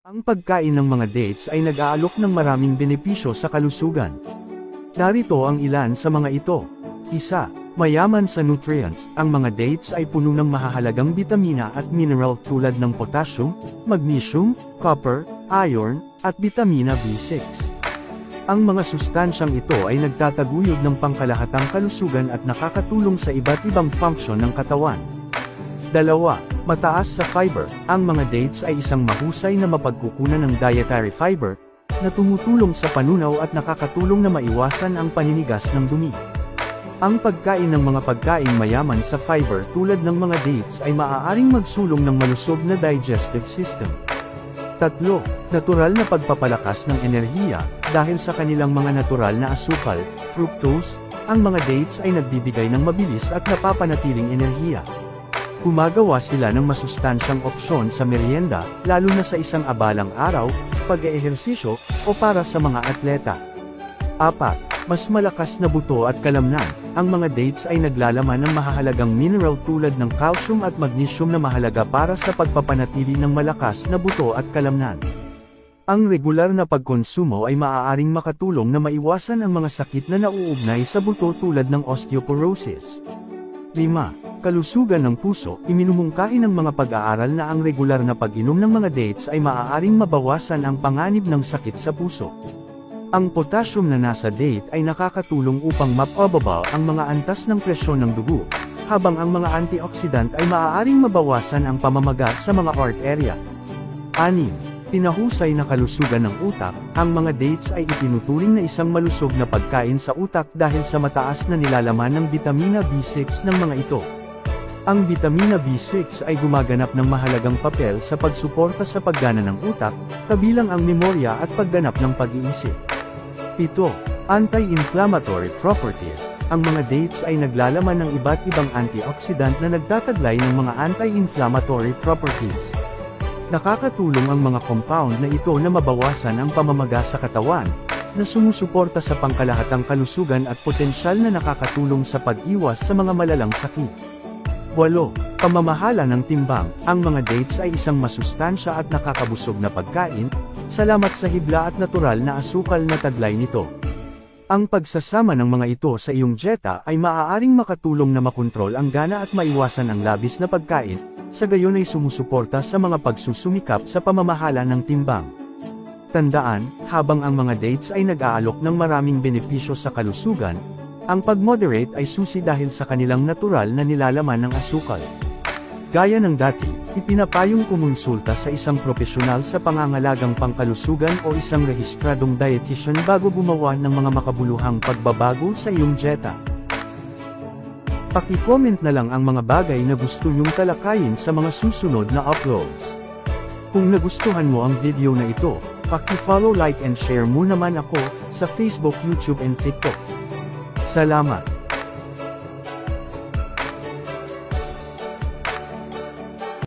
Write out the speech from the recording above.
Ang pagkain ng mga dates ay nag-aalok ng maraming benepisyo sa kalusugan. Narito ang ilan sa mga ito. 1. Mayaman sa nutrients. Ang mga dates ay puno ng mahahalagang bitamina at mineral tulad ng potassium, magnesium, copper, iron, at bitamina B6. Ang mga sustansyang ito ay nagtataguyod ng pangkalahatang kalusugan at nakakatulong sa iba't ibang function ng katawan. 2. Mataas sa fiber. Ang mga dates ay isang mahusay na mapagkukunan ng dietary fiber, na tumutulong sa panunaw at nakakatulong na maiwasan ang paninigas ng dumi. Ang pagkain ng mga pagkain mayaman sa fiber tulad ng mga dates ay maaaring magsulong ng malusog na digestive system. 3. Natural na pagpapalakas ng enerhiya. Dahil sa kanilang mga natural na asukal, fructose, ang mga dates ay nagbibigay ng mabilis at napapanatiling enerhiya. Gumagawa sila ng masustansyang opsyon sa merienda, lalo na sa isang abalang araw, pag-eehersisyo, o para sa mga atleta. 4. Mas malakas na buto at kalamnan. Ang mga dates ay naglalaman ng mahahalagang mineral tulad ng calcium at magnesium na mahalaga para sa pagpapanatili ng malakas na buto at kalamnan. Ang regular na pagkonsumo ay maaaring makatulong na maiwasan ang mga sakit na nauugnay sa buto tulad ng osteoporosis. 5. Kalusugan ng puso. Iminumungkahi ng mga pag-aaral na ang regular na pag-inom ng mga dates ay maaaring mabawasan ang panganib ng sakit sa puso. Ang potassium na nasa date ay nakakatulong upang mapababa ang mga antas ng presyon ng dugo, habang ang mga antioxidant ay maaaring mabawasan ang pamamaga sa mga heart area. 6. Pinahusay na kalusugan ng utak. Ang mga dates ay itinuturing na isang malusog na pagkain sa utak dahil sa mataas na nilalaman ng bitamina B6 ng mga ito. Ang bitamina B6 ay gumaganap ng mahalagang papel sa pagsuporta sa paggana ng utak, kabilang ang memorya at pagganap ng pag-iisip. 7. Anti-inflammatory properties. Ang mga dates ay naglalaman ng iba't ibang antioxidant na nagtataglay ng mga anti-inflammatory properties. Nakakatulong ang mga compound na ito na mabawasan ang pamamaga sa katawan, na sumusuporta sa pangkalahatang kalusugan at potensyal na nakakatulong sa pag-iwas sa mga malalang sakit. 8. Pamamahala ng timbang. Ang mga dates ay isang masustansya at nakakabusog na pagkain, salamat sa hibla at natural na asukal na taglay nito. Ang pagsasama ng mga ito sa iyong dieta ay maaaring makatulong na makontrol ang gana at maiwasan ang labis na pagkain, sa gayon ay sumusuporta sa mga pagsusumikap sa pamamahala ng timbang. Tandaan, habang ang mga dates ay nag-aalok ng maraming benepisyo sa kalusugan, ang pag-moderate ay susi dahil sa kanilang natural na nilalaman ng asukal. Gaya ng dati, ipinapayong kumonsulta sa isang profesional sa pangangalagang pangkalusugan o isang rehistradong dietitian bago gumawa ng mga makabuluhang pagbabago sa iyong dieta. Paki-comment na lang ang mga bagay na gusto nyong talakayin sa mga susunod na uploads. Kung nagustuhan mo ang video na ito, paki-follow, like and share mo naman ako sa Facebook, YouTube and TikTok. Salamat!